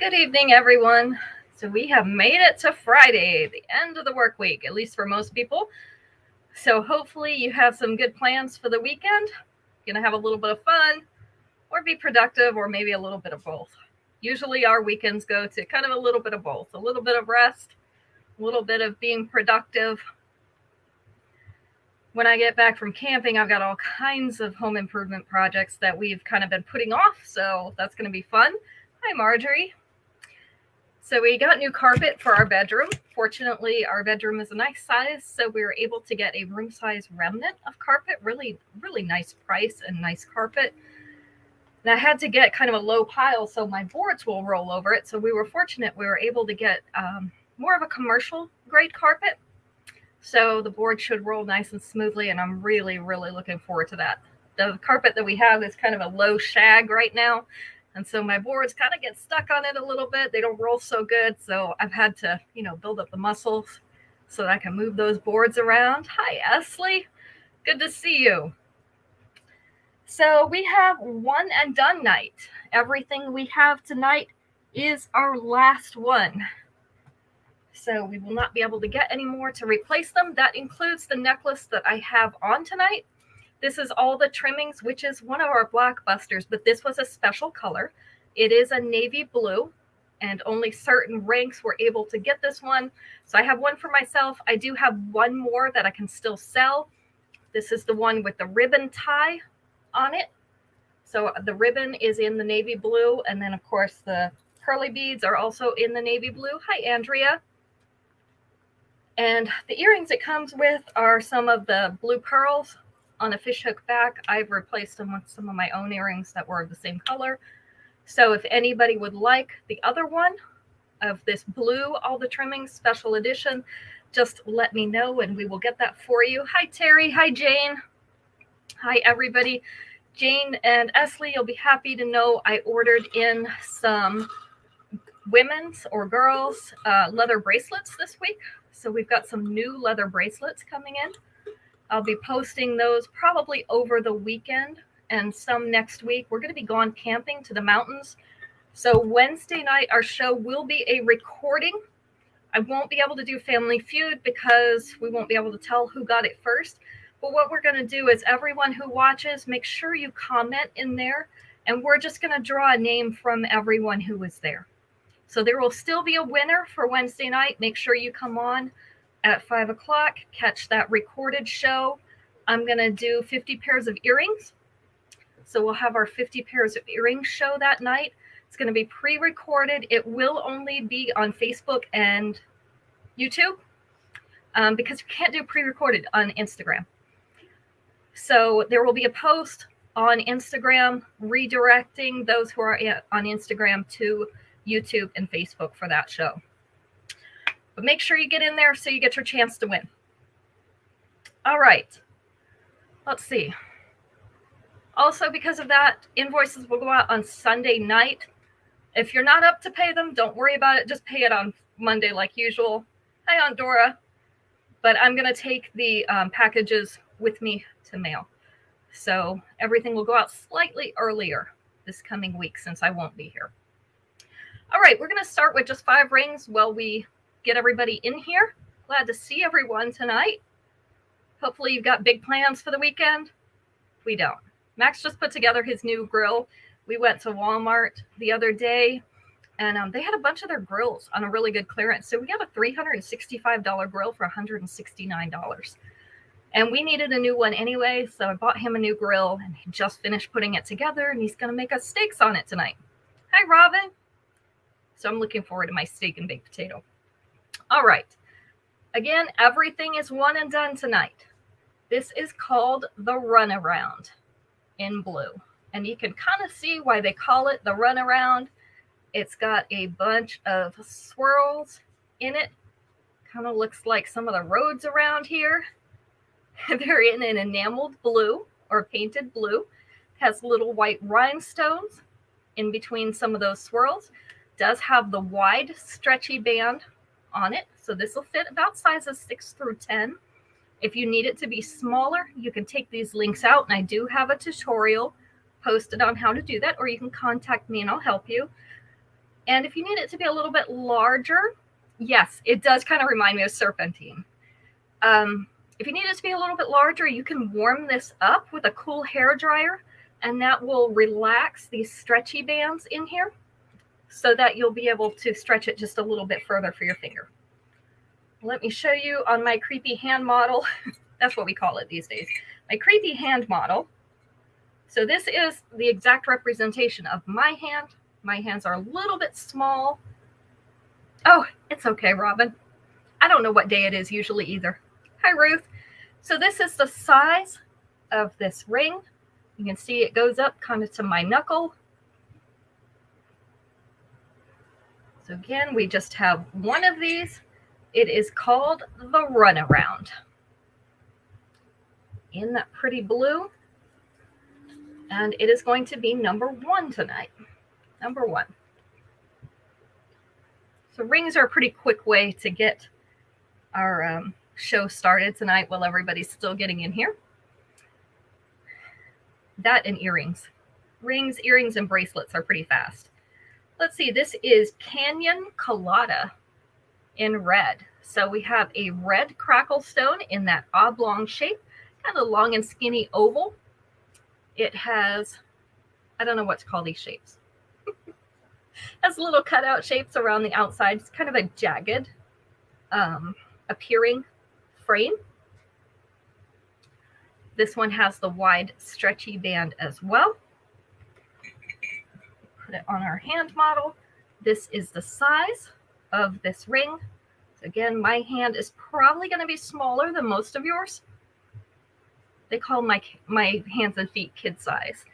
Good evening, everyone. So we have made it to Friday, the end of the work week, at least for most people. So hopefully you have some good plans for the weekend. You're going to have a little bit of fun or be productive or maybe a little bit of both. Usually our weekends go to kind of a little bit of both, a little bit of rest, a little bit of being productive. When I get back from camping, I've got all kinds of home improvement projects that we've kind of been putting off. So that's going to be fun. Hi, Marjorie. So we got new carpet for our bedroom. Fortunately, our bedroom is a nice size, so we were able to get a room size remnant of carpet. Really, really nice price and nice carpet. And I had to get kind of a low pile so my boards will roll over it. So we were fortunate we were able to get more of a commercial grade carpet. So the board should roll nice and smoothly, and I'm really, really looking forward to that. The carpet that we have is kind of a low shag right now. And so my boards kind of get stuck on it a little bit. They don't roll so good. So I've had to, build up the muscles so that I can move those boards around. Hi, Esley. Good to see you. So we have one and done night. Everything we have tonight is our last one. So we will not be able to get any more to replace them. That includes the necklace that I have on tonight. This is all the trimmings, which is one of our blockbusters, but this was a special color. It is a navy blue, and only certain ranks were able to get this one. So I have one for myself. I do have one more that I can still sell. This is the one with the ribbon tie on it. So the ribbon is in the navy blue, and then, of course, the curly beads are also in the navy blue. Hi, Andrea. And the earrings it comes with are some of the blue pearls on a fishhook back. I've replaced them with some of my own earrings that were of the same color. So if anybody would like the other one of this blue, all the trimmings special edition, just let me know and we will get that for you. Hi, Terry. Hi, Jane. Hi, everybody. Jane and Esley, you'll be happy to know I ordered in some women's or girls' leather bracelets this week. So we've got some new leather bracelets coming in. I'll be posting those probably over the weekend and some next week. We're going to be going camping to the mountains. So Wednesday night, our show will be a recording. I won't be able to do Family Feud because we won't be able to tell who got it first. But what we're going to do is everyone who watches, make sure you comment in there. And we're just going to draw a name from everyone who was there. So there will still be a winner for Wednesday night. Make sure you come on at 5 o'clock, catch that recorded show. I'm going to do 50 pairs of earrings. So we'll have our 50 pairs of earrings show that night. It's going to be pre-recorded. It will only be on Facebook and YouTube because you can't do pre-recorded on Instagram. So there will be a post on Instagram redirecting those who are on Instagram to YouTube and Facebook for that show. But make sure you get in there so you get your chance to win. All right. Let's see. Also, because of that, invoices will go out on Sunday night. If you're not up to pay them, don't worry about it. Just pay it on Monday like usual. Hi, Aunt Dora. But I'm going to take the packages with me to mail. So everything will go out slightly earlier this coming week since I won't be here. All right, we're going to start with just 5 rings while we get everybody in here. Glad to see everyone tonight. Hopefully you've got big plans for the weekend. We don't. Max just put together his new grill. We went to Walmart the other day, and they had a bunch of their grills on a really good clearance. So we got a $365 grill for $169. And we needed a new one anyway, so I bought him a new grill, and he just finished putting it together, and he's going to make us steaks on it tonight. Hi, Robin. So I'm looking forward to my steak and baked potato. All right. Again, everything is one and done tonight. This is called the runaround in blue. And you can kind of see why they call it the runaround. It's got a bunch of swirls in it. Kind of looks like some of the roads around here. They're in an enameled blue or painted blue. Has little white rhinestones in between some of those swirls. Does have the wide stretchy band on it. So this will fit about sizes 6 through 10. If you need it to be smaller, you can take these links out. And I do have a tutorial posted on how to do that, or you can contact me and I'll help you. And if you need it to be a little bit larger, yes, it does kind of remind me of serpentine. If you need it to be a little bit larger, you can warm this up with a cool hair dryer, and that will relax these stretchy bands in here so that you'll be able to stretch it just a little bit further for your finger. Let me show you on my creepy hand model. That's what we call it these days. My creepy hand model. So this is the exact representation of my hand. My hands are a little bit small. Oh, it's okay, Robin. I don't know what day it is usually either. Hi, Ruth. So this is the size of this ring. You can see it goes up kind of to my knuckle. So again, we just have one of these. It is called the Runaround. In that pretty blue. And it is going to be number 1 tonight. Number 1. So rings are a pretty quick way to get our show started tonight while everybody's still getting in here. That and earrings. Rings, earrings, and bracelets are pretty fast. Let's see, this is Canyon Colada in red. So we have a red crackle stone in that oblong shape, kind of long and skinny oval. It has, I don't know what to call these shapes. Has little cutout shapes around the outside. It's kind of a jagged appearing frame. This one has the wide stretchy band as well. Put it on our hand model. This is the size of this ring. So again, my hand is probably going to be smaller than most of yours. They call my hands and feet kid size.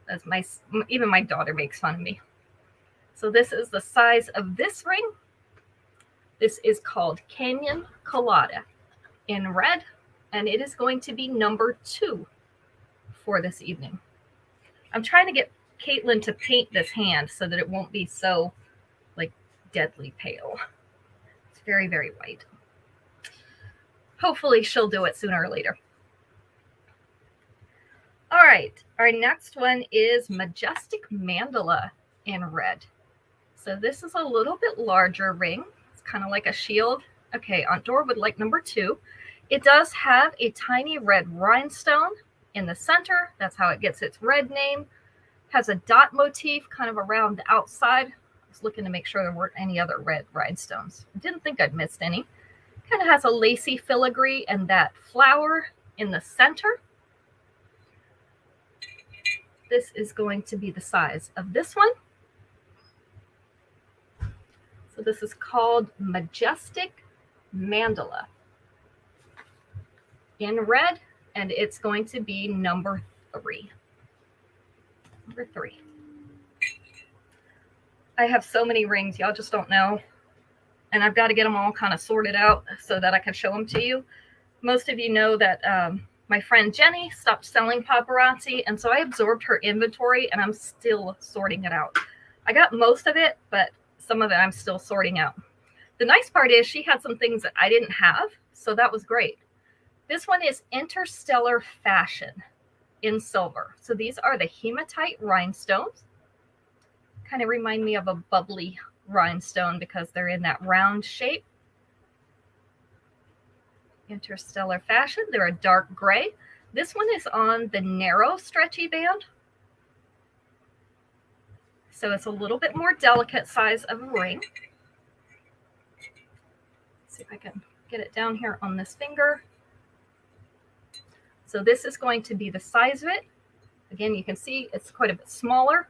That's even my daughter makes fun of me. So this is the size of this ring. This is called Canyon Colada in red, and it is going to be number 2 for this evening. I'm trying to get Caitlin to paint this hand so that it won't be so like deadly pale. It's very, very white. Hopefully she'll do it sooner or later. All right, our next one is Majestic Mandala in red. So this is a little bit larger ring. It's kind of like a shield. Okay, Aunt Dora would like number 2. It does have a tiny red rhinestone in the center. That's how it gets its red name. Has a dot motif kind of around the outside. I was looking to make sure there weren't any other red rhinestones. I didn't think I'd missed any. Kind of has a lacy filigree and that flower in the center. This is going to be the size of this one. So this is called Majestic Mandala in red, and it's going to be number 3. Number 3. I have so many rings, y'all just don't know. And I've got to get them all kind of sorted out so that I can show them to you. Most of you know that my friend Jenny stopped selling paparazzi, and so I absorbed her inventory, and I'm still sorting it out. I got most of it, but some of it I'm still sorting out. The nice part is she had some things that I didn't have, so that was great. This one is Interstellar Fashion in silver. So these are the hematite rhinestones. Kind of remind me of a bubbly rhinestone because they're in that round shape. Interstellar Fashion. They're a dark gray. This one is on the narrow stretchy band. So it's a little bit more delicate size of a ring. Let's see if I can get it down here on this finger. So this is going to be the size of it. Again, you can see it's quite a bit smaller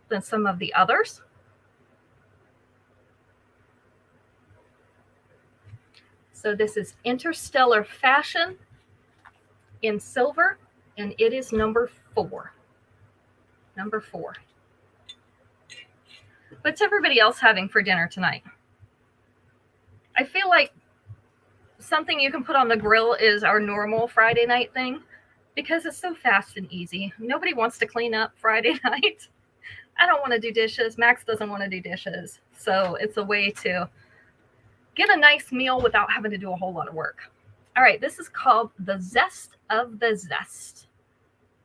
than some of the others. So this is Interstellar Fashion in silver, and it is number 4. Number 4. What's everybody else having for dinner tonight? I feel like something you can put on the grill is our normal Friday night thing because it's so fast and easy. Nobody wants to clean up Friday night. I don't want to do dishes. Max doesn't want to do dishes. So it's a way to get a nice meal without having to do a whole lot of work. All right, this is called the Zest of the Zest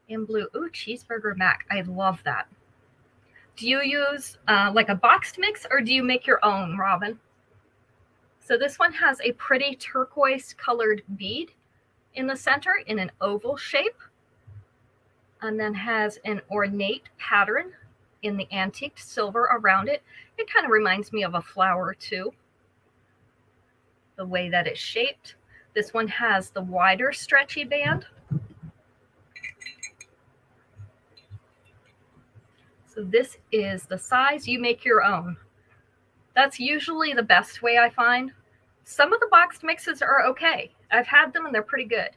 in blue. Ooh, cheeseburger mac. I love that. Do you use like a boxed mix, or do you make your own, Robin? So this one has a pretty turquoise colored bead in the center in an oval shape, and then has an ornate pattern in the antiqued silver around it. It kind of reminds me of a flower too, the way that it's shaped. This one has the wider stretchy band. So this is the size. You make your own. That's usually the best way, I find. Some of the boxed mixes are okay. I've had them and they're pretty good.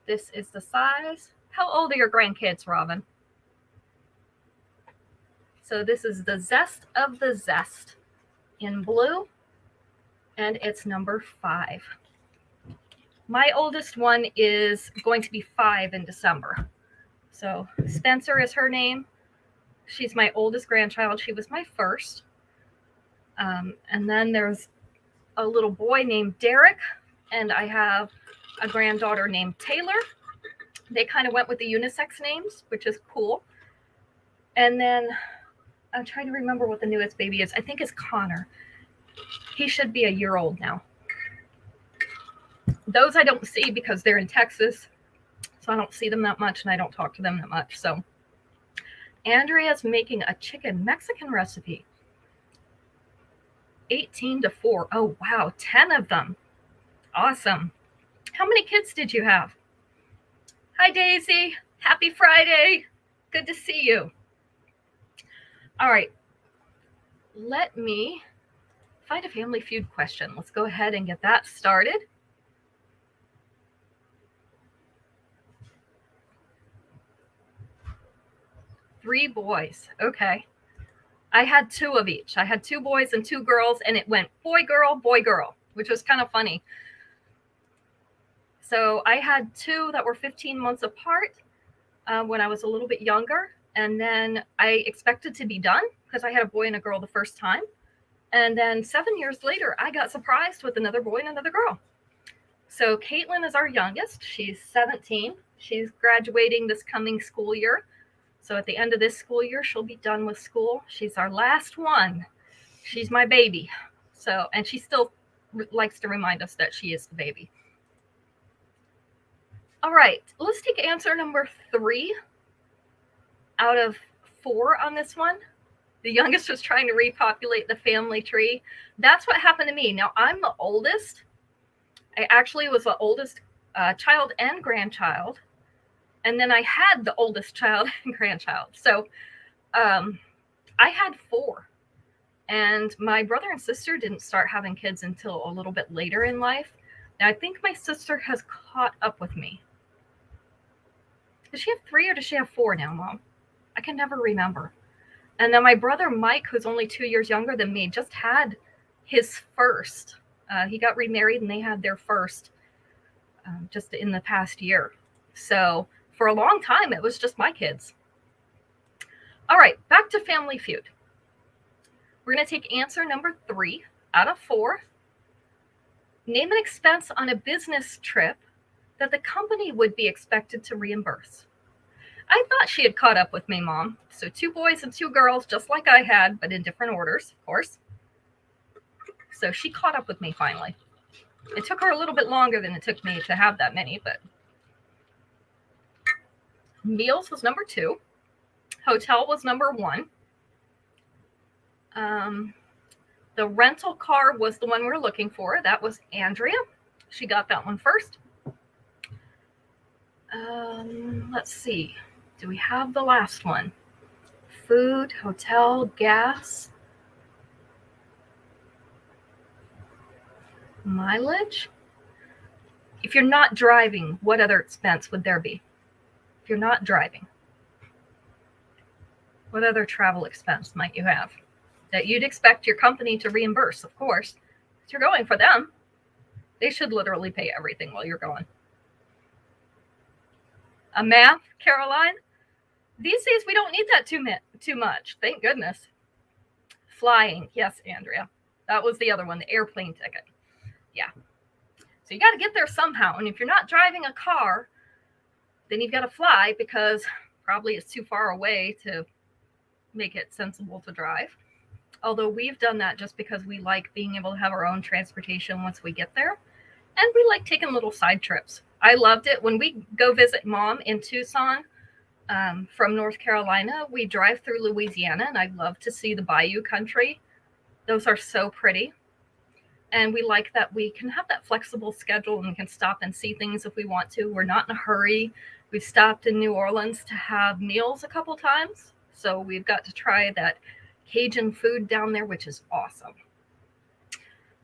This is the size. How old are your grandkids, Robin? So this is the Zest of the Zest in blue, and it's number 5. My oldest one is going to be 5 in December. So Spencer is her name. She's my oldest grandchild. She was my first. And then there's a little boy named Derek, and I have a granddaughter named Taylor. They kind of went with the unisex names, which is cool. And then I'm trying to remember what the newest baby is. I think it's Connor. He should be a year old now. Those I don't see because they're in Texas, so I don't see them that much, and I don't talk to them that much. So Andrea's making a chicken Mexican recipe. 18-4. Oh, wow. 10 of them. Awesome. How many kids did you have? Hi, Daisy. Happy Friday. Good to see you. All right. Let me find a Family Feud question. Let's go ahead and get that started. Three boys. Okay. I had 2 of each. I had 2 boys and 2 girls, and it went boy, girl, which was kind of funny. So I had 2 that were 15 months apart when I was a little bit younger. And then I expected to be done because I had a boy and a girl the first time. And then 7 years later, I got surprised with another boy and another girl. So Caitlin is our youngest. She's 17. She's graduating this coming school year. So at the end of this school year, she'll be done with school. She's our last one. She's my baby. So, and she still likes to remind us that she is the baby. All right, let's take answer number 3 out of 4 on this one. The youngest was trying to repopulate the family tree. That's what happened to me. Now, I'm the oldest. I actually was the oldest child and grandchild. And then I had the oldest child and grandchild. So I had 4. And my brother and sister didn't start having kids until a little bit later in life. And I think my sister has caught up with me. Does she have 3 or does she have 4 now, Mom? I can never remember. And then my brother Mike, who's only 2 years younger than me, just had his first. He got remarried and they had their first just in the past year. So for a long time, it was just my kids. All right, back to Family Feud. We're going to take answer number 3 out of 4. Name an expense on a business trip that the company would be expected to reimburse. I thought she had caught up with me, Mom. So 2 boys and 2 girls, just like I had, but in different orders, of course. So she caught up with me finally. It took her a little bit longer than it took me to have that many, but meals was number 2. Hotel was number 1. The rental car was the one we were looking for. That was Andrea. She got that one first. Let's see. Do we have the last one? Food, hotel, gas, mileage. If you're not driving, what other expense would there be? If you're not driving, what other travel expense might you have that you'd expect your company to reimburse? Of course, if you're going for them, they should literally pay everything while you're going. A math, Caroline? These days, we don't need that too much. Thank goodness. Flying. Yes, Andrea. That was the other one, the airplane ticket. Yeah. So you got to get there somehow. And if you're not driving a car, then you've got to fly because probably it's too far away to make it sensible to drive. Although we've done that just because we like being able to have our own transportation once we get there. And we like taking little side trips. I loved it. When we go visit Mom in Tucson from North Carolina, we drive through Louisiana, and I love to see the bayou country. Those are so pretty. And we like that we can have that flexible schedule and we can stop and see things if we want to. We're not in a hurry. We've stopped in New Orleans to have meals a couple times. So we've got to try that Cajun food down there, which is awesome.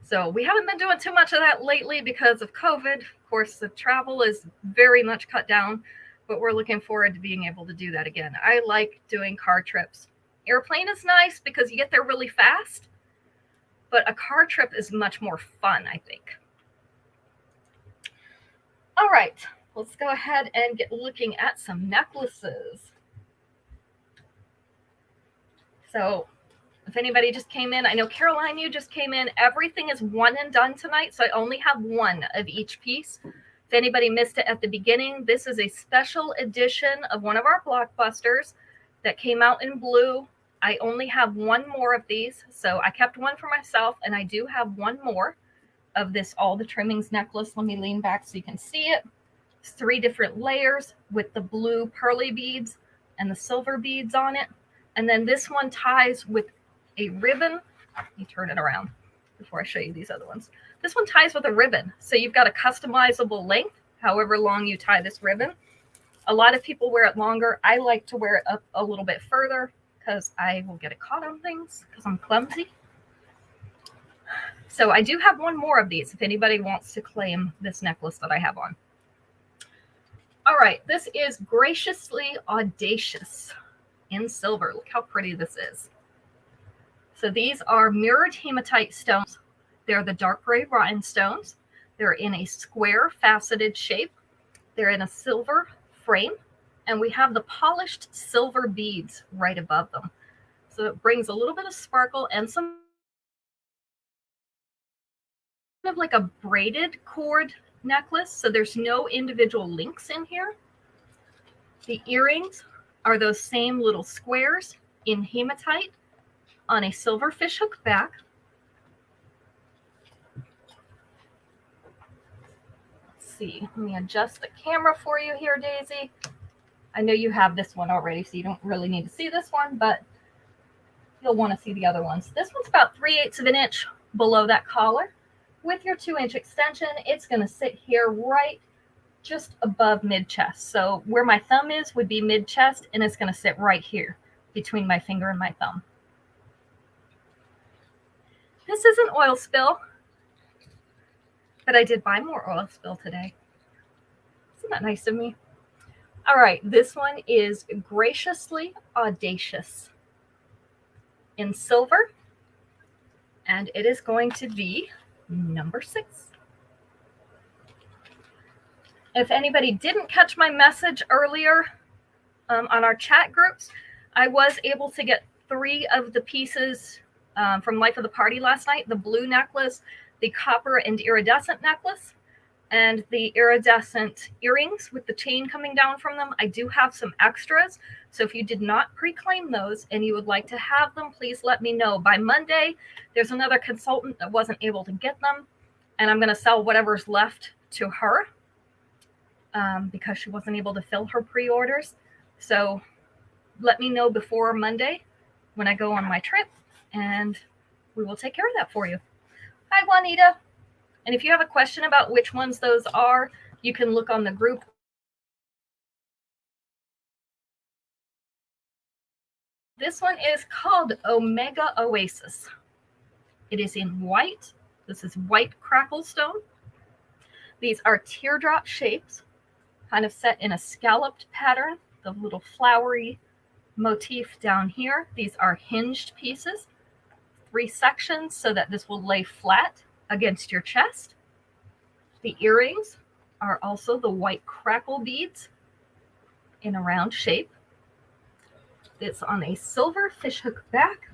So we haven't been doing too much of that lately because of COVID. Of course, the travel is very much cut down, but we're looking forward to being able to do that again. I like doing car trips. Airplane is nice because you get there really fast, but a car trip is much more fun, I think. All right, let's go ahead and get looking at some necklaces. So if anybody just came in, I know Caroline, you just came in. Everything is one and done tonight, so I only have one of each piece. If anybody missed it at the beginning, this is a special edition of one of our blockbusters that came out in blue. I only have one more of these, so I kept one for myself, and I do have one more of this All the Trimmings necklace. Let me lean back so you can see it. It's 3 different layers with the blue pearly beads and the silver beads on it. And then this one ties with a ribbon. Let me turn it around before I show you these other ones. This one ties with a ribbon. So you've got a customizable length, however long you tie this ribbon. A lot of people wear it longer. I like to wear it up a little bit further because I will get it caught on things because I'm clumsy. So I do have one more of these if anybody wants to claim this necklace that I have on. All right, this is Graciously Audacious in silver. Look how pretty this is. So these are mirrored hematite stones. They're the dark gray rhinestones. They're in a square faceted shape. They're in a silver frame, and we have the polished silver beads right above them. So it brings a little bit of sparkle and some kind of like a braided cord necklace. So there's no individual links in here. The earrings are those same little squares in hematite on a silver fishhook back. Let's see, let me adjust the camera for you here, Daisy. I know you have this one already, so you don't really need to see this one, but you'll want to see the other ones. This one's about 3/8 of an inch below that collar. With your 2-inch extension, it's going to sit here right just above mid-chest. So where my thumb is would be mid-chest, and it's going to sit right here between my finger and my thumb. This is an oil spill, but I did buy more oil spill today. Isn't that nice of me? All right, this one is Graciously Audacious in silver, and it is going to be number 6. If anybody didn't catch my message earlier on our chat groups, I was able to get 3 of the pieces from Life of the Party last night: the blue necklace, the copper and iridescent necklace, and the iridescent earrings with the chain coming down from them. I do have some extras, so if you did not pre-claim those and you would like to have them, please let me know. By Monday, there's another consultant that wasn't able to get them, and I'm going to sell whatever's left to her because she wasn't able to fill her pre-orders. So let me know before Monday when I go on my trip, and we will take care of that for you. Hi, Juanita. And if you have a question about which ones those are, you can look on the group. This one is called Omega Oasis. It is in white. This is white crackle stone. These are teardrop shapes, kind of set in a scalloped pattern, the little flowery motif down here. These are hinged pieces, 3 sections so that this will lay flat against your chest. The earrings are also the white crackle beads in a round shape. It's on a silver fishhook back.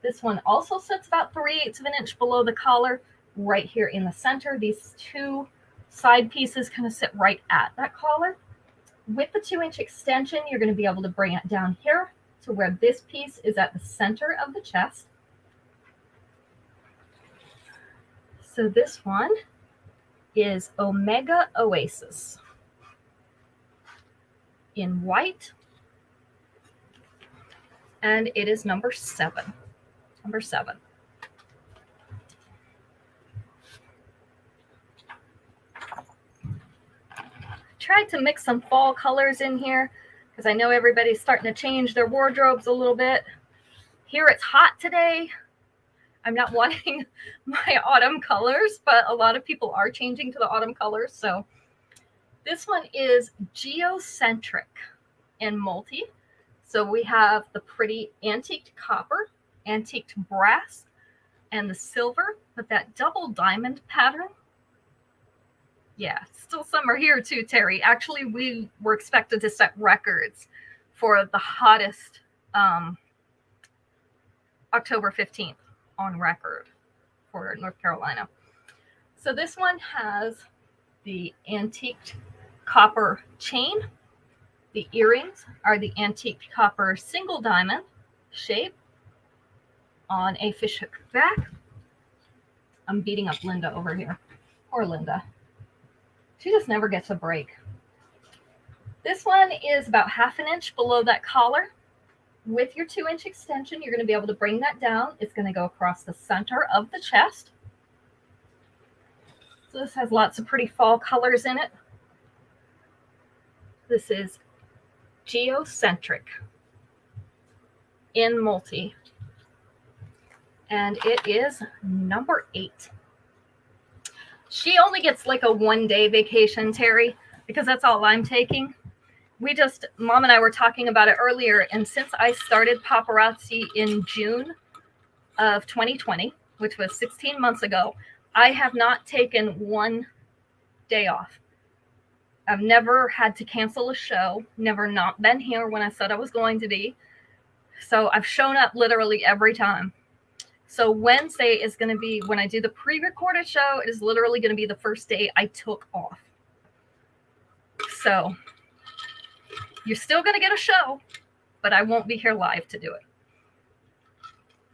This one also sits about 3/8 of an inch below the collar, right here in the center. These 2 side pieces kind of sit right at that collar. With the 2-inch extension, you're going to be able to bring it down here to where this piece is at the center of the chest. So this one is Omega Oasis in white, and it is number 7. Number 7. Tried to mix some fall colors in here because I know everybody's starting to change their wardrobes a little bit. Here it's hot today. I'm not wanting my autumn colors, but a lot of people are changing to the autumn colors. So this one is Geocentric in multi. So we have the pretty antiqued copper, antiqued brass, and the silver with that double diamond pattern. Yeah, still summer here too, Terry. Actually, we were expected to set records for the hottest October 15th on record for North Carolina. So this one has the antiqued copper chain. The earrings are the antiqued copper single diamond shape on a fishhook back. I'm beating up Linda over here. Poor Linda. She just never gets a break. This one is about 1/2 inch below that collar. With your 2-inch extension, you're going to be able to bring that down. It's going to go across the center of the chest. So this has lots of pretty fall colors in it. This is Geocentric in multi. And it is number 8. She only gets like a 1-day vacation, Terry, because that's all I'm taking. Mom and I were talking about it earlier, and since I started paparazzi in June of 2020, which was 16 months ago, I have not taken 1 day off. I've never had to cancel a show, never not been here when I said I was going to be. So I've shown up literally every time. So Wednesday is going to be, when I do the pre-recorded show, it is literally going to be the first day I took off. So you're still going to get a show, but I won't be here live to do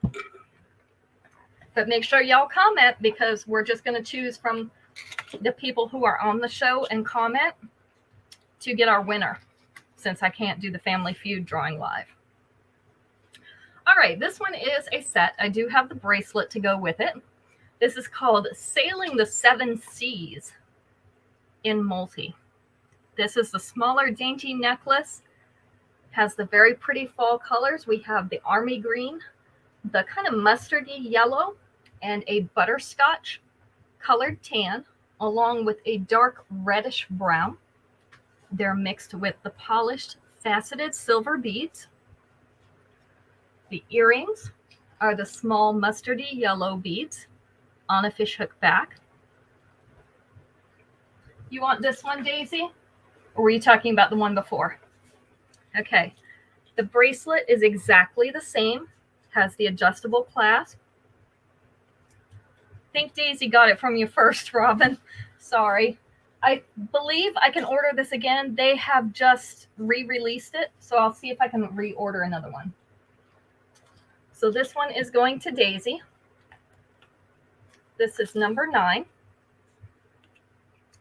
it. But make sure y'all comment, because we're just going to choose from the people who are on the show and comment to get our winner, since I can't do the Family Feud drawing live. All right, this one is a set. I do have the bracelet to go with it. This is called Sailing the 7 Seas in multi. This is the smaller dainty necklace. Has the very pretty fall colors. We have the army green, the kind of mustardy yellow, and a butterscotch colored tan, along with a dark reddish brown. They're mixed with the polished faceted silver beads. The earrings are the small mustardy yellow beads on a fishhook back. You want this one, Daisy? Or were you talking about the one before? Okay. The bracelet is exactly the same. Has the adjustable clasp. I think Daisy got it from you first, Robin. Sorry. I believe I can order this again. They have just re-released it, so I'll see if I can reorder another one. So this one is going to Daisy. This is number 9.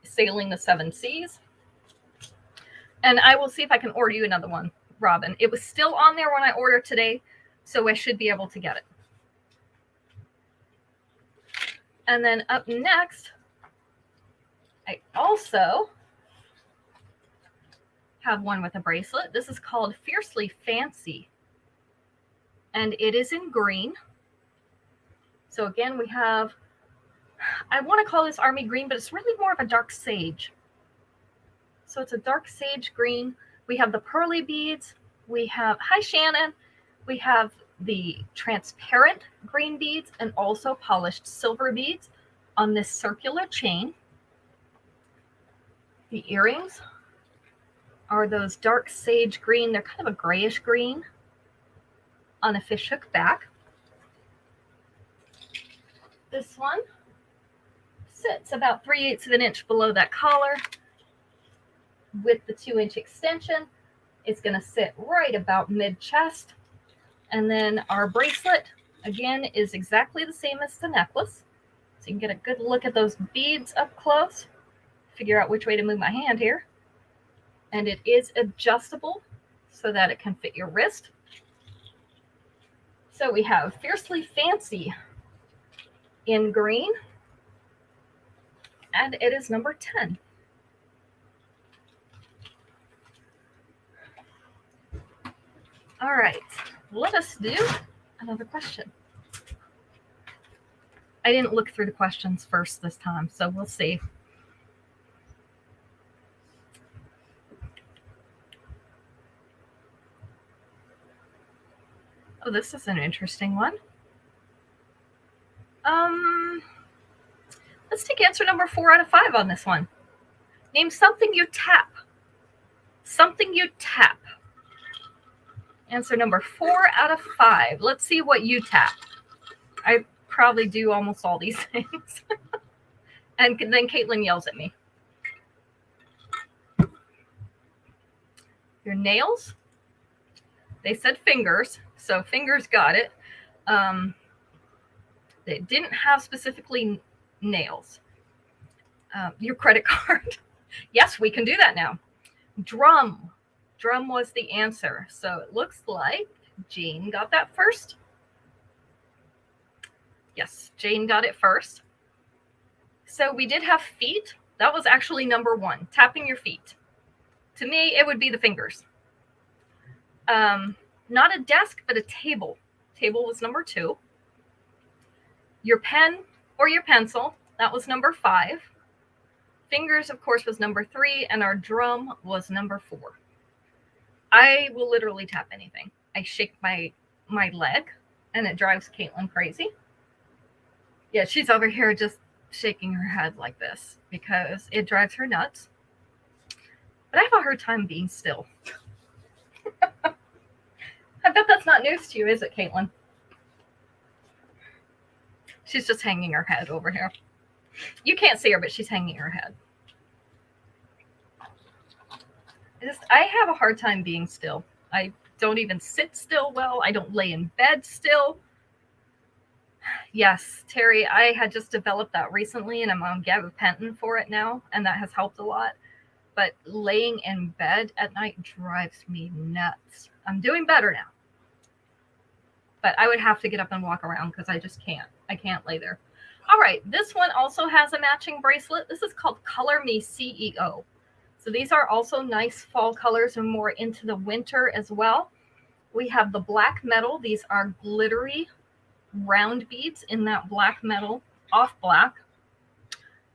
Sailing the 7 Seas. And I will see if I can order you another one, Robin. It was still on there when I ordered today, so I should be able to get it. And then up next, I also have one with a bracelet. This is called Fiercely Fancy. And it is in green. So again, we have, I want to call this army green, but it's really more of a dark sage. So it's a dark sage green. We have the pearly beads. We have, hi Shannon. We have the transparent green beads and also polished silver beads on this circular chain. The earrings are those dark sage green. They're kind of a grayish green on a fishhook back. This one sits about 3/8 of an inch below that collar. with the 2-inch extension. It's going to sit right about mid-chest. And then our bracelet, again, is exactly the same as the necklace. So you can get a good look at those beads up close. Figure out which way to move my hand here. And it is adjustable so that it can fit your wrist. So we have Fiercely Fancy in green. And it is number 10. All right, let us do another question. I didn't look through the questions first this time, so we'll see. Oh, this is an interesting one. Let's take answer number 4 out of 5 on this one. Name something you tap. Something you tap. Answer number 4 out of 5. Let's see what you tap. I probably do almost all these things. And then Caitlin yells at me. Your nails. They said fingers, so fingers got it. They didn't have specifically nails. Your credit card. Yes, we can do that now. Drum. Drum was the answer. So it looks like Jane got that first. Yes, Jane got it first. So we did have feet. That was actually number 1, tapping your feet. To me, it would be the fingers. Not a desk, but a table. Table was number 2. Your pen or your pencil, that was number 5. Fingers, of course, was number 3, and our drum was number 4. I will literally tap anything. I shake my leg, and it drives Caitlin crazy. Yeah, she's over here just shaking her head like this because it drives her nuts. But I have a hard time being still. I bet that's not news to you, is it, Caitlin? She's just hanging her head over here. You can't see her, but she's hanging her head. I have a hard time being still. I don't even sit still well. I don't lay in bed still. Yes, Terry, I had just developed that recently, and I'm on gabapentin for it now, and that has helped a lot. But laying in bed at night drives me nuts. I'm doing better now. But I would have to get up and walk around because I just can't. I can't lay there. All right, this one also has a matching bracelet. This is called Color Me CEO. So these are also nice fall colors and more into the winter as well. We have the black metal. These are glittery round beads in that black metal, off black.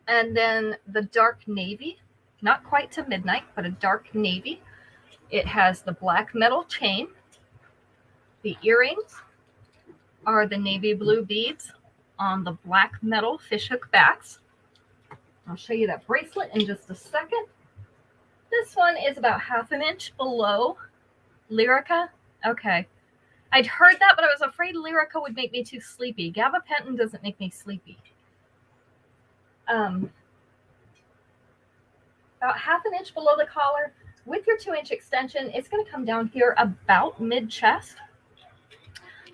And then the dark navy, not quite to midnight, but a dark navy. It has the black metal chain. The earrings are the navy blue beads on the black metal fishhook backs. I'll show you that bracelet in just a second. This one is about 1/2 inch below Lyrica. Okay. I'd heard that, but I was afraid Lyrica would make me too sleepy. Gabapentin doesn't make me sleepy. About 1/2 inch below the collar. With your 2-inch extension, it's going to come down here about mid-chest.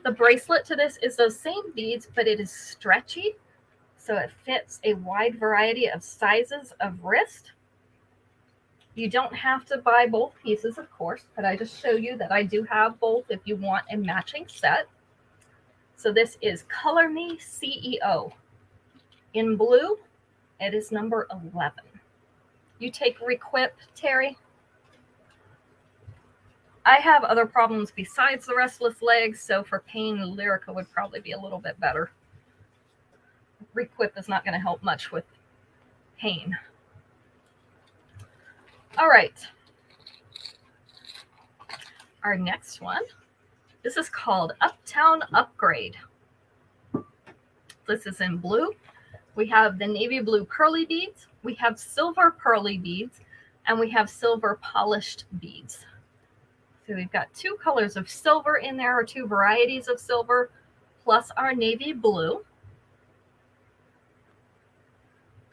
The bracelet to this is those same beads, but it is stretchy, so it fits a wide variety of sizes of wrist. You don't have to buy both pieces, of course, but I just show you that I do have both if you want a matching set. So this is Color Me CEO. In blue, it is number 11. You take Requip, Terry. I have other problems besides the restless legs, so for pain, Lyrica would probably be a little bit better. Requip is not going to help much with pain. All right. Our next one. This is called Uptown Upgrade. This is in blue. We have the navy blue pearly beads. We have silver pearly beads. And we have silver polished beads. So we've got 2 colors of silver in there, or 2 varieties of silver, plus our navy blue.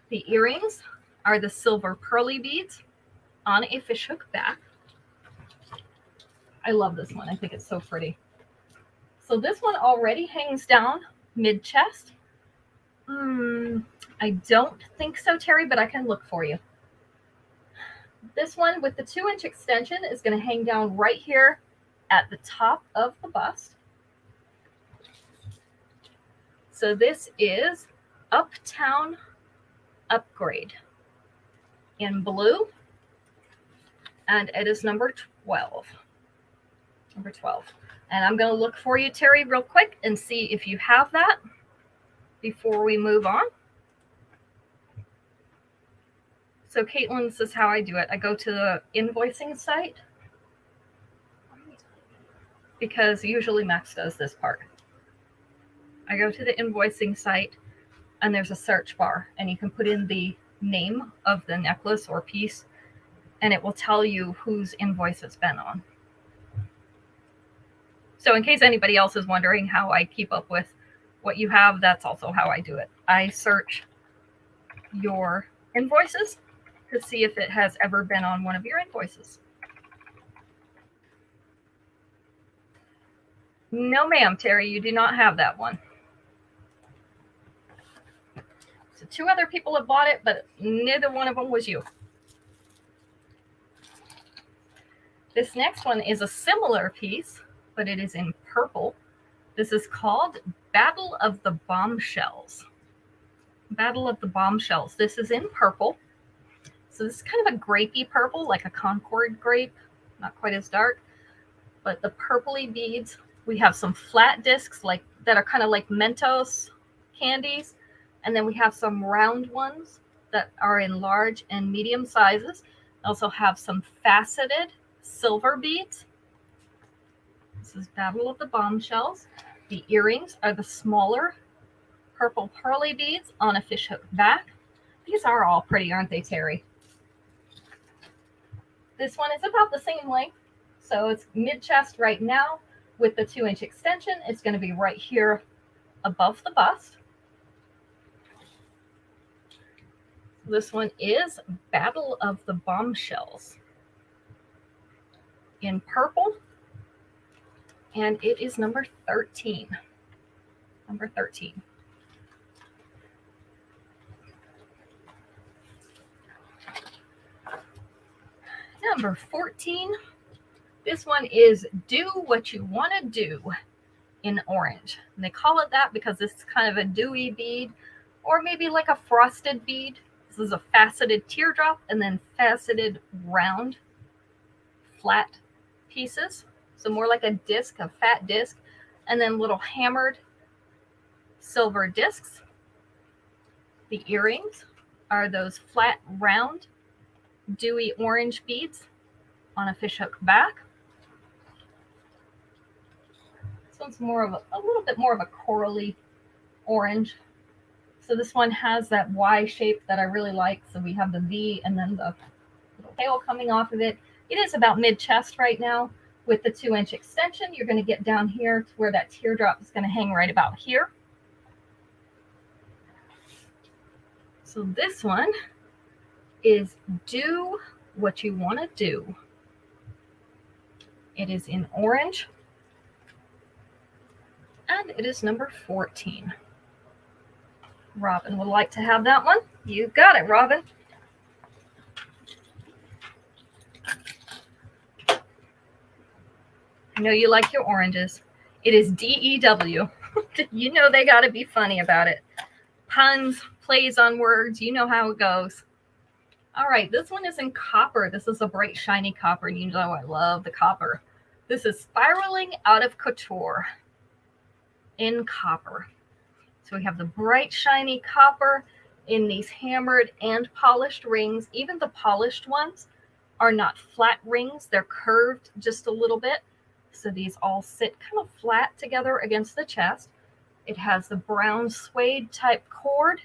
The earrings are the silver pearly beads on a fishhook back. I love this one. I think it's so pretty. So this one already hangs down mid-chest. I don't think so, Terry, but I can look for you. This one with the 2-inch extension is going to hang down right here at the top of the bust. So this is Uptown Upgrade in blue, and it is number 12. Number 12. And I'm going to look for you, Terry, real quick and see if you have that before we move on. So Caitlin, this is how I do it. I go to the invoicing site because usually Max does this part. I go to the invoicing site and there's a search bar and you can put in the name of the necklace or piece and it will tell you whose invoice it's been on. So in case anybody else is wondering how I keep up with what you have, that's also how I do it. I search your invoices to see if it has ever been on one of your invoices. No, ma'am, Terry, you do not have that one. So 2 other people have bought it, but neither one of them was you. This next one is a similar piece, but it is in purple. This is called Battle of the Bombshells. Battle of the Bombshells. This is in purple. So this is kind of a grapey purple, like a Concord grape. Not quite as dark, but the purpley beads. We have some flat discs that are kind of like Mentos candies. And then we have some round ones that are in large and medium sizes. Also have some faceted silver beads. This is Battle of the Bombshells. The earrings are the smaller purple pearly beads on a fishhook back. These are all pretty, aren't they, Terry? This one is about the same length. So it's mid-chest right now with the 2-inch extension. It's going to be right here above the bust. This one is Battle of the Bombshells in purple. And it is number 13. Number 13. Number 14. This one is Do What You Want to Do in orange. And they call it that because this is kind of a dewy bead or maybe like a frosted bead. This is a faceted teardrop and then faceted round flat pieces. So more like a disc, a fat disc, and then little hammered silver discs. The earrings are those flat, round, dewy orange beads on a fishhook back. This one's more of a little bit more of a corally orange. So this one has that Y shape that I really like. So we have the V and then the little tail coming off of it. It is about mid-chest right now. With the 2-inch extension, you're going to get down here to where that teardrop is going to hang right about here. So this one is Do What You Want to Do. It is in orange. And it is number 14. Robin would like to have that one. You got it, Robin. I know you like your oranges. It is DEW. You know they got to be funny about it. Puns, plays on words. You know how it goes. All right, this one is in copper. This is a bright, shiny copper. And you know I love the copper. This is Spiraling Out of Couture in copper. So we have the bright, shiny copper in these hammered and polished rings. Even the polished ones are not flat rings. They're curved just a little bit. So these all sit kind of flat together against the chest. It has the brown suede type cord,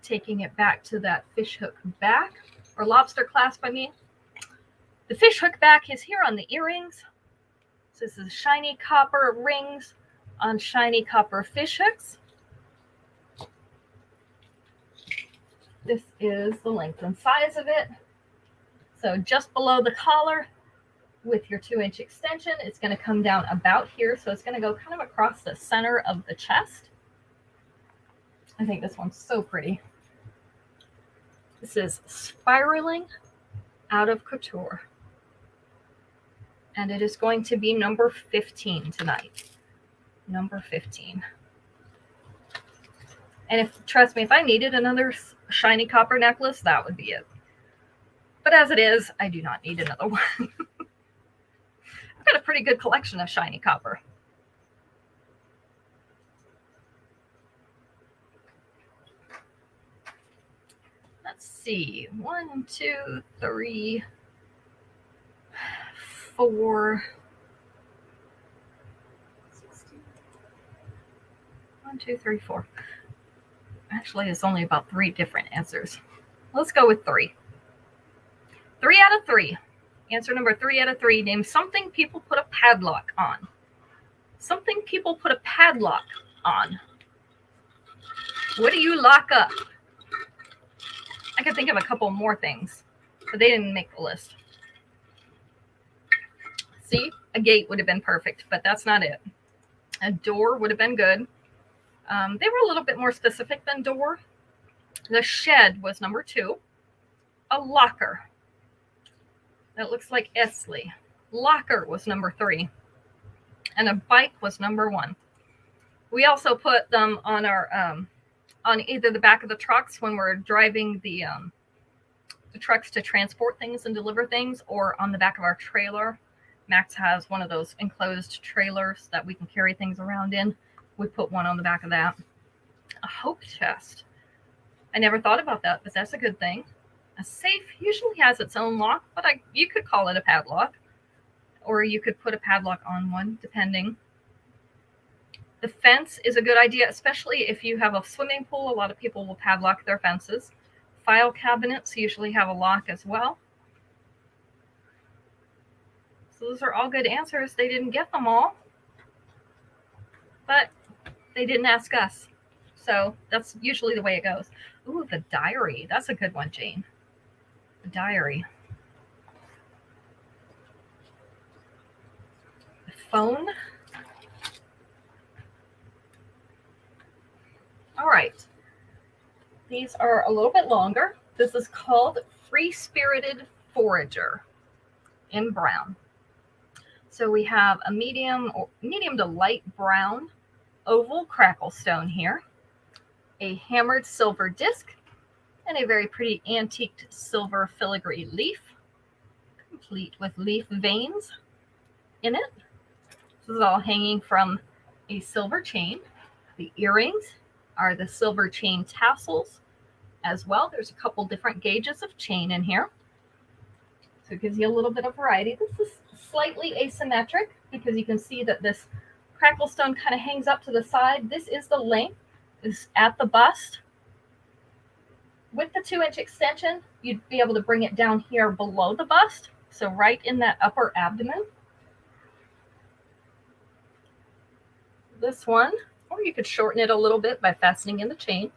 taking it back to that fishhook back, or lobster clasp, I mean. The fishhook back is here on the earrings. So this is shiny copper rings on shiny copper fishhooks. This is the length and size of it. So just below the collar with your 2-inch extension, it's going to come down about here. So it's going to go kind of across the center of the chest. I think this one's so pretty. This is Spiraling Out of Couture. And it is going to be number 15 tonight. Number 15. And trust me, if I needed another shiny copper necklace, that would be it. But as it is, I do not need another one. I've got a pretty good collection of shiny copper. Let's see. 1, 2, 3, 4. 1, 2, 3, 4. Actually, it's only about 3 different answers. Let's go with 3. 3 out of 3. Answer number 3 out of 3. Name something people put a padlock on. Something people put a padlock on. What do you lock up? I could think of a couple more things, but they didn't make the list. See, a gate would have been perfect, but that's not it. A door would have been good. They were a little bit more specific than door. The shed was number 2. A locker. That looks like Esley. Locker was number 3. And a bike was number 1. We also put them on our on either the back of the trucks when we're driving the trucks to transport things and deliver things, or on the back of our trailer. Max has one of those enclosed trailers that we can carry things around in. We put one on the back of that. A hope chest. I never thought about that, but that's a good thing. A safe usually has its own lock, but you could call it a padlock. Or you could put a padlock on one, depending. The fence is a good idea, especially if you have a swimming pool. A lot of people will padlock their fences. File cabinets usually have a lock as well. So those are all good answers. They didn't get them all, but they didn't ask us. So that's usually the way it goes. Ooh, the diary. That's a good one, Jane. The diary. The phone. All right. These are a little bit longer. This is called Free Spirited Forager in brown. So we have a medium to light brown oval crackle stone here, a hammered silver disc, and a very pretty antiqued silver filigree leaf, complete with leaf veins in it. This is all hanging from a silver chain. The earrings are the silver chain tassels as well. There's a couple different gauges of chain in here. So it gives you a little bit of variety. This is slightly asymmetric because you can see that this crackle stone kind of hangs up to the side. This is the length. Is at the bust. With the 2-inch extension, you'd be able to bring it down here below the bust. So right in that upper abdomen. This one, or you could shorten it a little bit by fastening in the chain.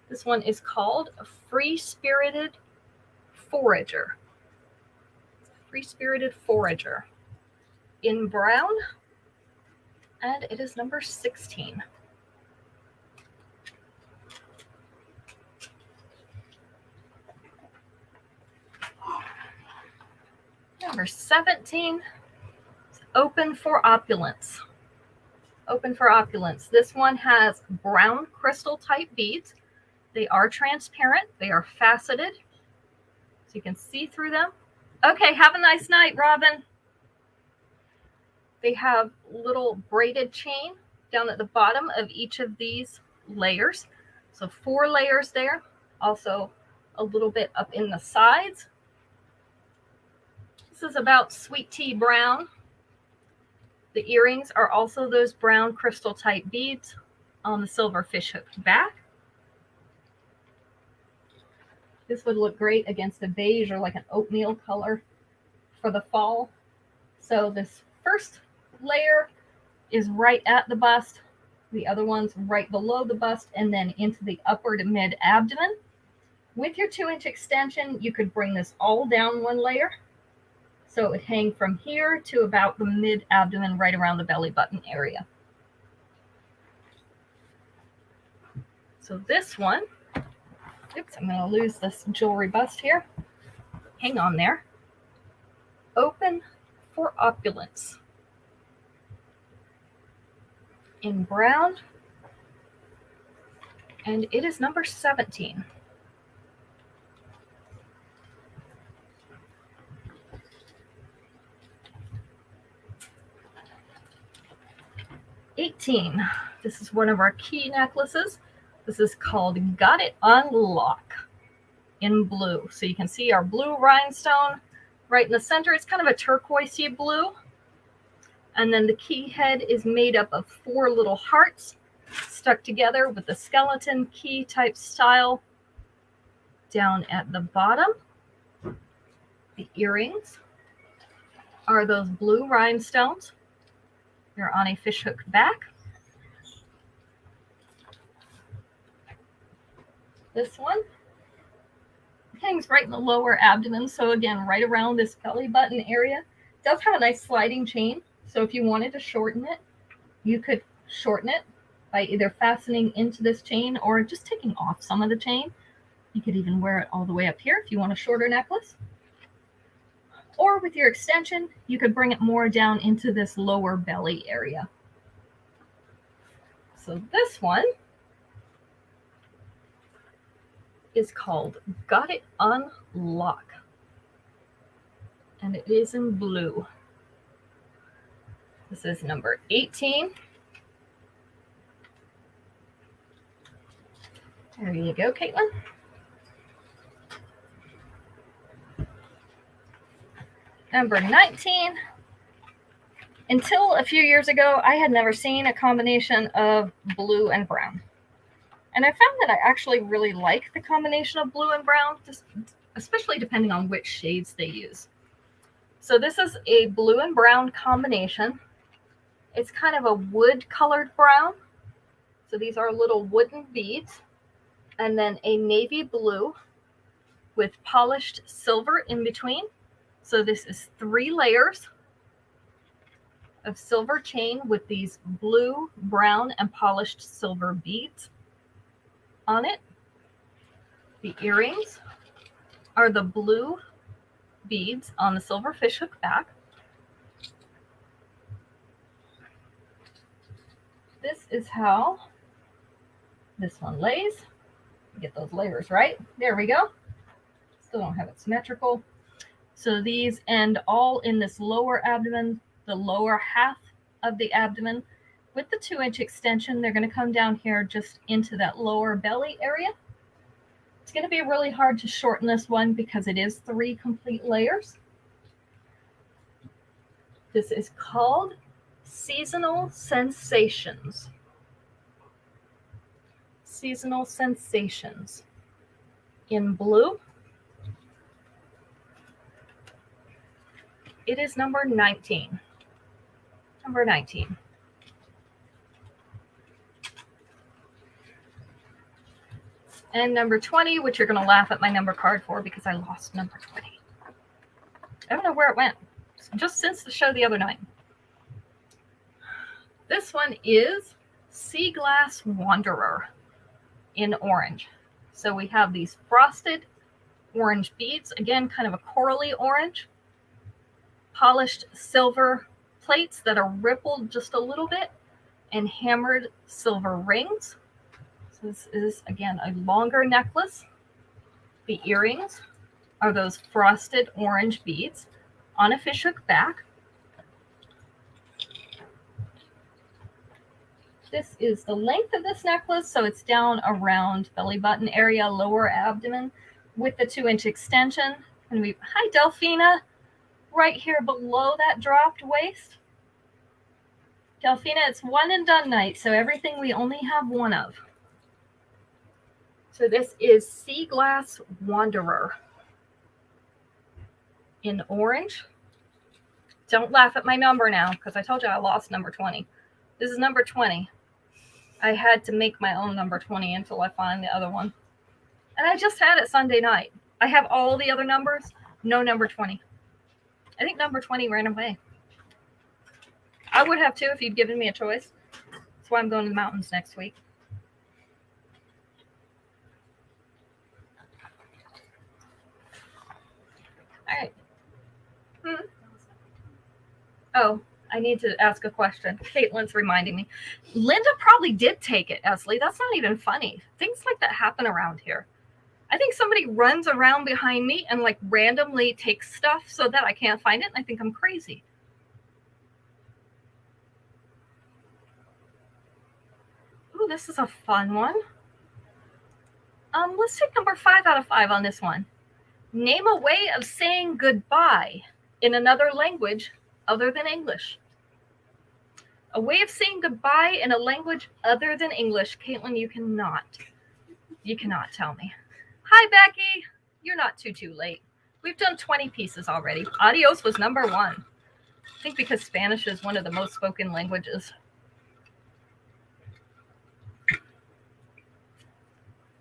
This one is called Free Spirited Forager. Free Spirited Forager in brown, and it is number 16. Number 17, Open for Opulence. Open for Opulence. This one has brown crystal type beads. They are transparent. They are faceted, so you can see through them. Okay, have a nice night, Robin. They have little braided chain down at the bottom of each of these layers. So 4 layers there. Also a little bit up in the sides. This is about sweet tea brown. The earrings are also those brown crystal type beads on the silver fishhook back. This would look great against a beige or like an oatmeal color for the fall. So this first layer is right at the bust. The other one's right below the bust and then into the upper to mid abdomen. With your 2-inch extension, you could bring this all down one layer. So it would hang from here to about the mid-abdomen, right around the belly button area. So this one, oops, I'm going to lose this jewelry bust here. Hang on there. Open for Opulence. In brown. And it is number 17. This is one of our key necklaces. This is called Got It Unlock in blue. So you can see our blue rhinestone right in the center. It's kind of a turquoisey blue. And then the key head is made up of 4 little hearts stuck together with the skeleton key type style down at the bottom. The earrings are those blue rhinestones. They're on a fishhook back. This one hangs right in the lower abdomen. So again, right around this belly button area. It does have a nice sliding chain. So if you wanted to shorten it, you could shorten it by either fastening into this chain or just taking off some of the chain. You could even wear it all the way up here if you want a shorter necklace. Or with your extension, you could bring it more down into this lower belly area. So this one is called Got It Unlock. And it is in blue. This is number 18. There you go, Caitlin. Number 19. Until a few years ago, I had never seen a combination of blue and brown. And I found that I actually really like the combination of blue and brown, just especially depending on which shades they use. So this is a blue and brown combination. It's kind of a wood colored brown. So these are little wooden beads. And then a navy blue with polished silver in between. So this is 3 layers of silver chain with these blue, brown, and polished silver beads on it. The earrings are the blue beads on the silver fishhook back. This is how this one lays. Get those layers right. There we go. Still don't have it symmetrical. So these end all in this lower abdomen, the lower half of the abdomen. With the 2-inch extension, they're going to come down here just into that lower belly area. It's going to be really hard to shorten this one because it is 3 complete layers. This is called Seasonal Sensations. Seasonal Sensations in blue. It is number 19. Number 19. And number 20, which you're going to laugh at my number card for because I lost number 20. I don't know where it went. Just since the show the other night. This one is Sea Glass Wanderer in orange. So we have these frosted orange beads. Again, kind of a corally orange. Polished silver plates that are rippled just a little bit. And hammered silver rings. So this is, again, a longer necklace. The earrings are those frosted orange beads on a fishhook back. This is the length of this necklace, so it's down around belly button area, lower abdomen, with the 2-inch extension. And hi, Delphina, right here below that dropped waist. Delphina, it's one and done night, so everything we only have one of. So this is Sea Glass Wanderer in orange. Don't laugh at my number now, because I told you I lost number 20. This is number 20. I had to make my own number 20 until I find the other one. And I just had it Sunday night. I have all the other numbers, no number 20. I think number 20 ran away. I would have too if you'd given me a choice. That's why I'm going to the mountains next week. All right. Oh, I need to ask a question. Caitlin's reminding me. Linda probably did take it, Esley. That's not even funny. Things like that happen around here. I think somebody runs around behind me and like randomly takes stuff so that I can't find it. And I think I'm crazy. Ooh, this is a fun one. Let's take number 5 out of 5 on this one. Name a way of saying goodbye in another language other than English. A way of saying goodbye in a language other than English. Caitlin, you cannot tell me. Hi, Becky. You're not too late. We've done 20 pieces already. Adios was number 1. I think because Spanish is one of the most spoken languages.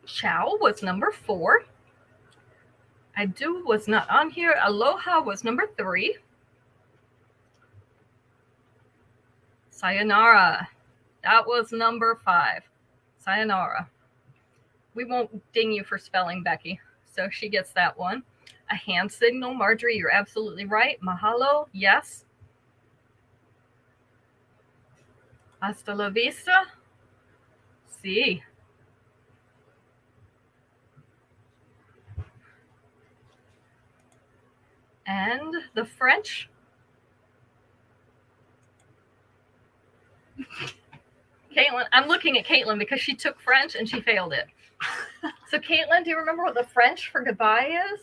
Ciao was number 4. Adu was not on here. Aloha was number 3. Sayonara. That was number 5. Sayonara. We won't ding you for spelling, Becky. So she gets that one. A hand signal. Marjorie, you're absolutely right. Mahalo. Yes. Hasta la vista. Si. And the French. Caitlin, I'm looking at Caitlin because she took French and she failed it. So Caitlin, do you remember what the French for goodbye is?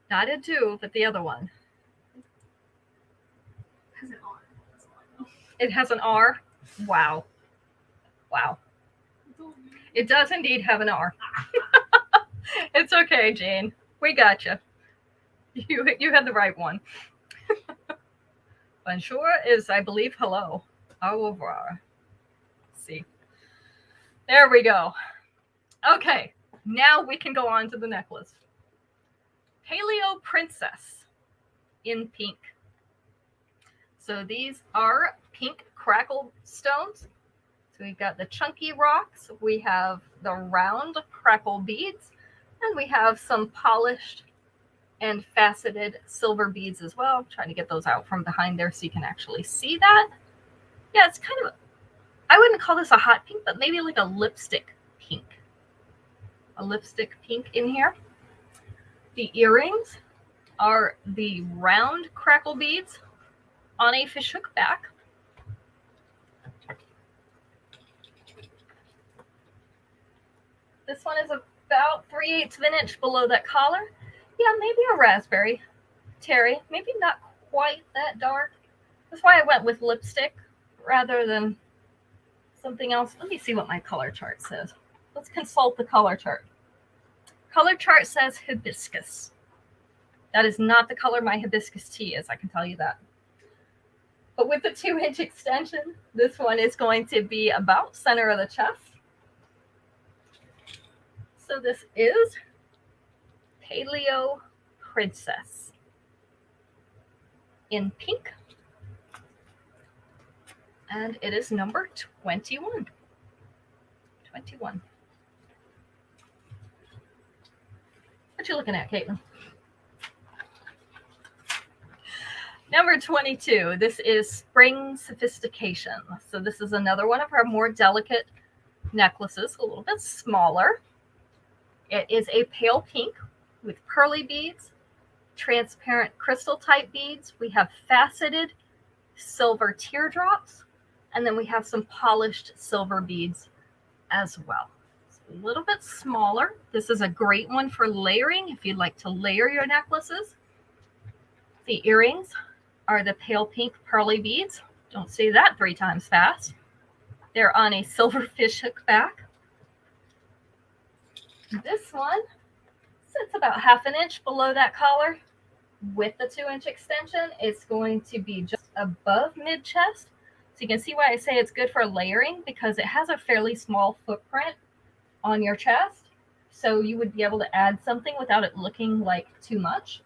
Not adieu, but the other one. It has an R. Wow. Wow. It does indeed have an R. It's okay, Jane. We got you. You had the right one. Bonjour is, I believe, hello. Au revoir. See. There we go. Okay, now we can go on to the necklace. Paleo Princess in pink. So these are pink crackle stones. So we've got the chunky rocks, we have the round crackle beads, and we have some polished and faceted silver beads as well. I'm trying to get those out from behind there so you can actually see that. Yeah, it's kind of, I wouldn't call this a hot pink, but maybe like a lipstick pink. A lipstick pink in here. The earrings are the round crackle beads on a fishhook back. This one is about 3/8 of an inch below that collar. Yeah, maybe a raspberry. Terry, maybe not quite that dark. That's why I went with lipstick rather than something else. Let me see what my color chart says. Let's consult the color chart. Color chart says hibiscus. That is not the color my hibiscus tea is, I can tell you that. But with the 2-inch extension, this one is going to be about center of the chest. So this is Paleo Princess in pink. And it is number 21. 21. What you looking at, Caitlin? Number 22. This is Spring Sophistication. So this is another one of our more delicate necklaces, a little bit smaller. It is a pale pink with pearly beads, transparent crystal type beads. We have faceted silver teardrops, and then we have some polished silver beads as well. It's a little bit smaller. This is a great one for layering if you'd like to layer your necklaces. The earrings are the pale pink pearly beads. Don't say that 3 times fast. They're on a silver fishhook back. This one sits about 1/2 inch below that collar. With the 2-inch extension, it's going to be just above mid-chest. So you can see why I say it's good for layering, because it has a fairly small footprint on your chest. So you would be able to add something without it looking like too much.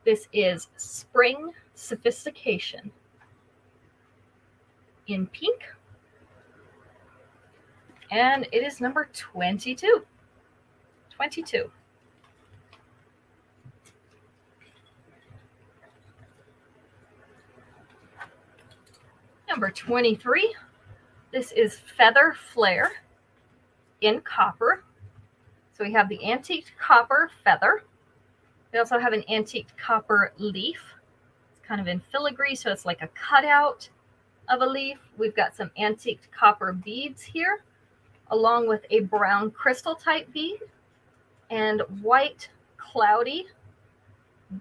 This is Spring Sophistication in pink. And it is number 22. 22. Number 23. This is Feather Flare in copper. So we have the antique copper feather. We also have an antique copper leaf. It's kind of in filigree, so it's like a cutout of a leaf. We've got some antique copper beads here, along with a brown crystal type bead and white cloudy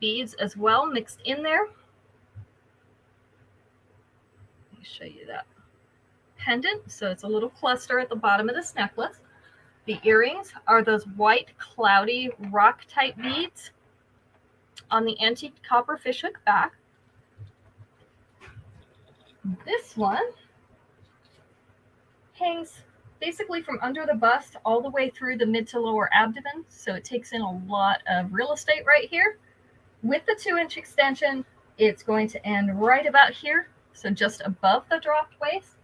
beads as well mixed in there. Let me show you that pendant. So it's a little cluster at the bottom of this necklace. The earrings are those white cloudy rock type beads on the antique copper fishhook back. This one hangs basically from under the bust all the way through the mid to lower abdomen. So it takes in a lot of real estate right here. With the 2-inch extension, it's going to end right about here. So just above the dropped waist.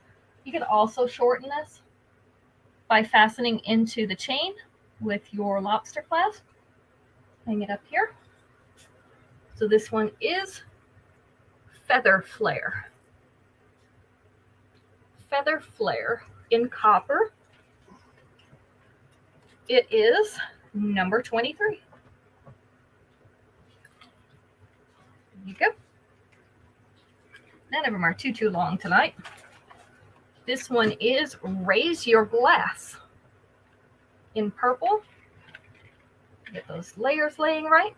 You can also shorten this by fastening into the chain with your lobster clasp. Hang it up here. So this one is Feather Flare. Feather Flare in copper. It is number 23. There you go. None of them are too long tonight. This one is Raise Your Glass in purple. Get those layers laying right.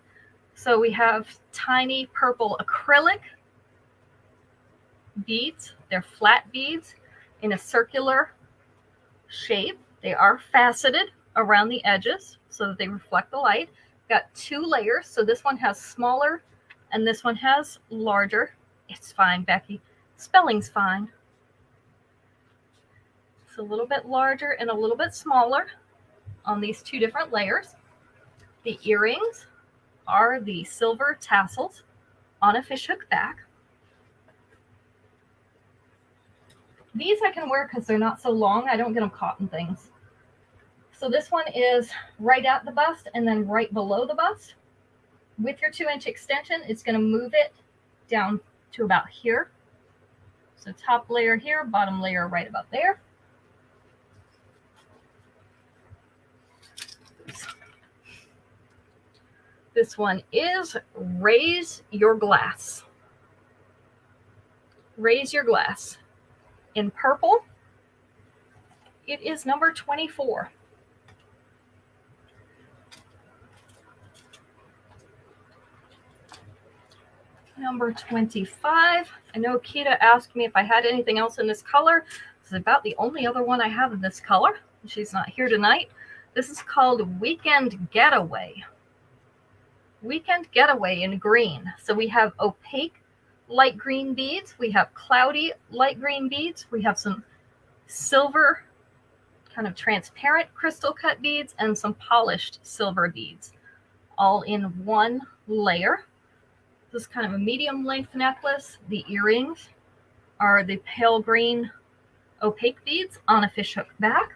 So we have tiny purple acrylic beads. They're flat beads in a circular shape. They are faceted around the edges so that they reflect the light. Got 2 layers. So this one has smaller and this one has larger. It's fine, Becky. Spelling's fine. It's a little bit larger and a little bit smaller on these 2 different layers. The earrings are the silver tassels on a fishhook back. These I can wear because they're not so long. I don't get them caught in things. So this one is right at the bust and then right below the bust. With your 2-inch extension, it's going to move it down to about here. So top layer here, bottom layer right about there. This one is Raise Your Glass. Raise Your Glass in purple. It is number 24. Number 25. I know Kita asked me if I had anything else in this color. This is about the only other one I have in this color. She's not here tonight. This is called Weekend Getaway. Weekend Getaway in green. So we have opaque light green beads. We have cloudy light green beads. We have some silver kind of transparent crystal cut beads and some polished silver beads all in one layer. This is kind of a medium length necklace. The earrings are the pale green opaque beads on a fishhook back.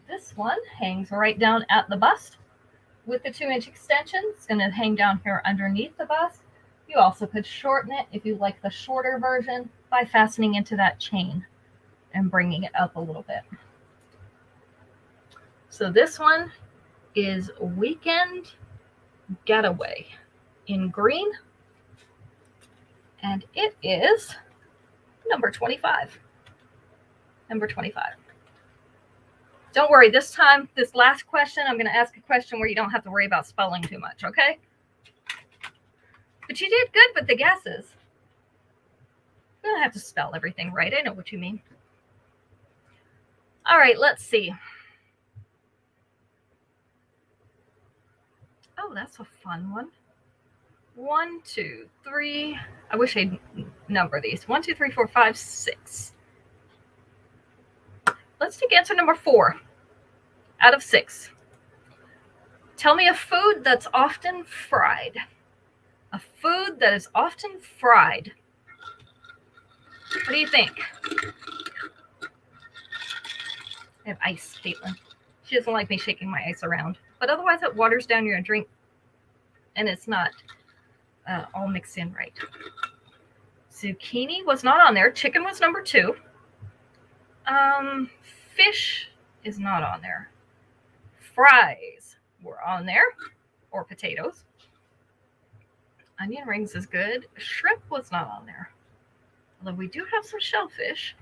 This one hangs right down at the bust. With the 2-inch extension, it's going to hang down here underneath the bust. You also could shorten it if you like the shorter version by fastening into that chain and bringing it up a little bit. So this one is Weekend Getaway in green, and it is number 25. Number 25. Don't worry, this time, this last question, I'm going to ask a question where you don't have to worry about spelling too much, okay? But you did good with the guesses. You don't have to spell everything right. I know what you mean. All right, let's see. Oh, that's a fun one. 1, 2, 3. I wish I'd number these. 1, 2, 3, 4, 5, 6. Let's take answer number 4 out of 6. Tell me a food that's often fried. A food that is often fried. What do you think? I have ice, Caitlin. She doesn't like me shaking my ice around. But otherwise it waters down your drink and it's not all mixed in right. Zucchini was not on there. Chicken was number 2. Fish is not on there. Fries were on there, or potatoes. Onion rings is good. Shrimp was not on there. Although we do have some shellfish.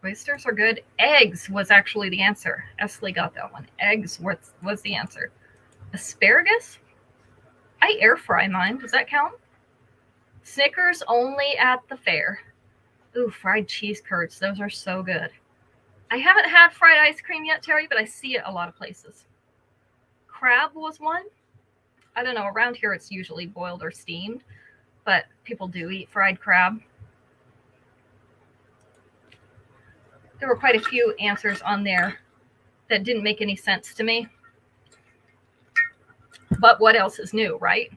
Oysters are good. Eggs was actually the answer. Esley got that one. Eggs was the answer. Asparagus? I air fry mine. Does that count? Snickers only at the fair. Ooh, fried cheese curds. Those are so good. I haven't had fried ice cream yet, Terry, but I see it a lot of places. Crab was one. I don't know. Around here, it's usually boiled or steamed, but people do eat fried crab. There were quite a few answers on there that didn't make any sense to me. But what else is new, right?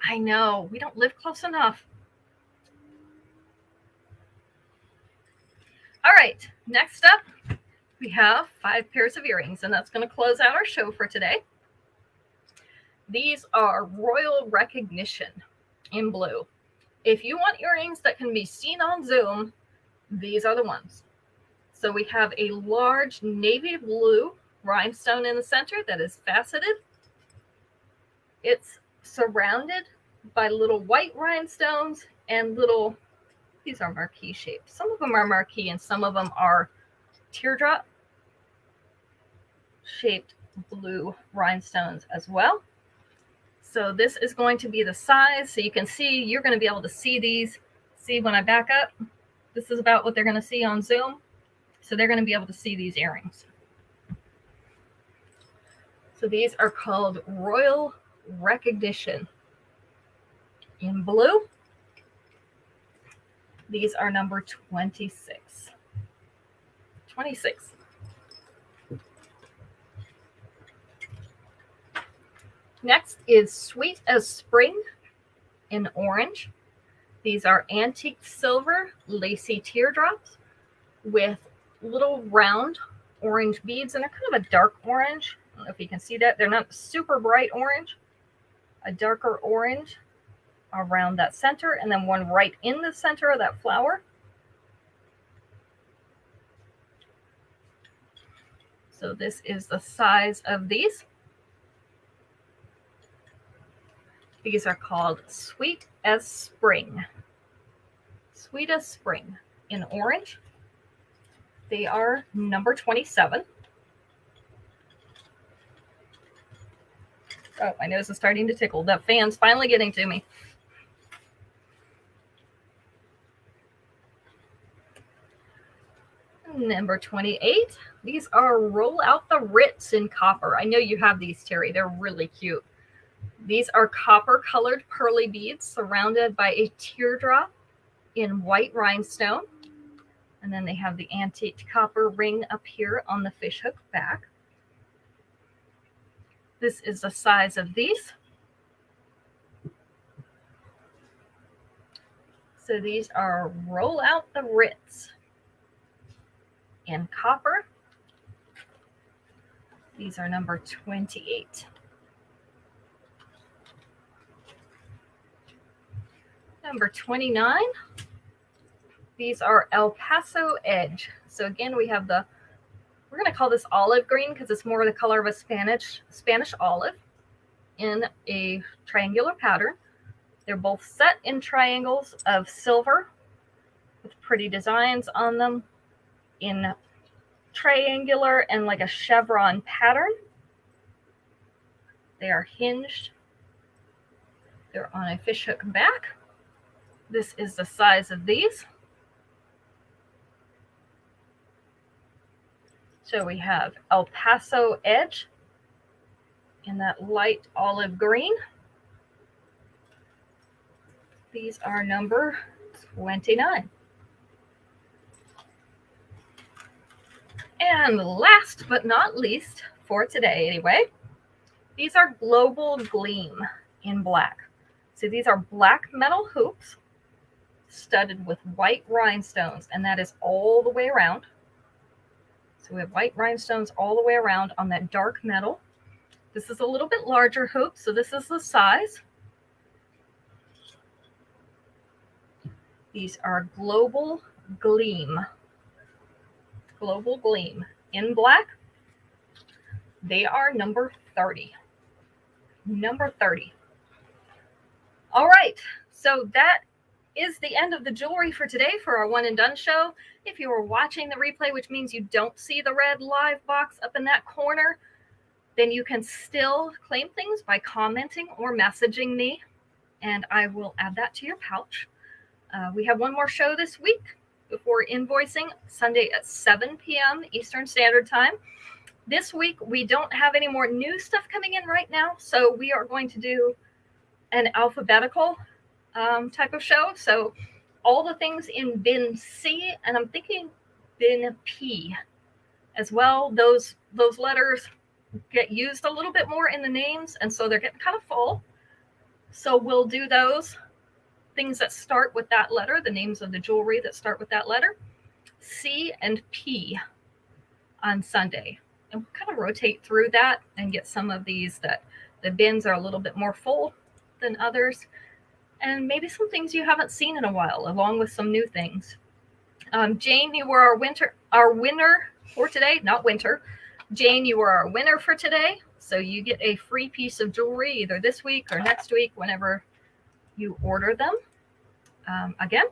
I know. We don't live close enough. All right. Next up, we have 5 pairs of earrings, and that's going to close out our show for today. These are Royal Recognition in blue. If you want earrings that can be seen on Zoom, these are the ones. So we have a large navy blue rhinestone in the center that is faceted. It's surrounded by little white rhinestones and little, these are marquee shaped. Some of them are marquee and some of them are teardrop shaped blue rhinestones as well. So this is going to be the size. So you can see, you're going to be able to see these. See when I back up, this is about what they're going to see on Zoom. So they're going to be able to see these earrings. So these are called Royal Recognition in blue. These are number 26. 26. Next is Sweet as Spring in orange. These are antique silver lacy teardrops with little round orange beads, and they're kind of a dark orange. I don't know if you can see that. They're not super bright orange. A darker orange around that center, and then one right in the center of that flower. So this is the size of these. These are called Sweet as Spring. Sweet as Spring in orange. They are number 27. Oh, my nose is starting to tickle. That fan's finally getting to me. Number 28. These are Roll Out the Ritz in copper. I know you have these, Terry. They're really cute. These are copper-colored pearly beads surrounded by a teardrop in white rhinestone. And then they have the antique copper ring up here on the fishhook back. This is the size of these. So these are Roll Out the Ritz in copper. These are number 28. Number 29. These are El Paso Edge. So again, we have we're going to call this olive green because it's more the color of a Spanish olive in a triangular pattern. They're both set in triangles of silver with pretty designs on them in triangular and like a chevron pattern. They are hinged. They're on a fishhook back. This is the size of these. So we have El Paso Edge in that light olive green. These are number 29. And last but not least, for today anyway, these are Global Gleam in black. So these are black metal hoops studded with white rhinestones, and that is all the way around. So we have white rhinestones all the way around on that dark metal. This is a little bit larger hoop, so this is the size. These are Global Gleam. Global Gleam in black. They are number 30. Number 30. All right, so that is the end of the jewelry for today for our One and Done show. If you are watching the replay, which means you don't see the red live box up in that corner, then you can still claim things by commenting or messaging me, and I will add that to your pouch. We have one more show this week before invoicing, Sunday at 7 p.m. Eastern Standard Time. This week, we don't have any more new stuff coming in right now, so we are going to do an alphabetical type of show. So all the things in bin C, and I'm thinking bin P as well, those letters get used a little bit more in the names, and so they're getting kind of full. So we'll do those things that start with that letter, the names of the jewelry that start with that letter, C and P, on Sunday. And we'll kind of rotate through that and get some of these that the bins are a little bit more full than others, and maybe some things you haven't seen in a while, along with some new things. Jane, you were our winner for today. Not winter. Jane, you were our winner for today. So you get a free piece of jewelry either this week or next week, whenever you order them again.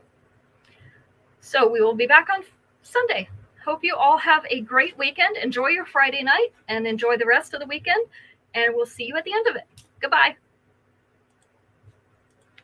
So we will be back on Sunday. Hope you all have a great weekend. Enjoy your Friday night and enjoy the rest of the weekend. And we'll see you at the end of it. Goodbye.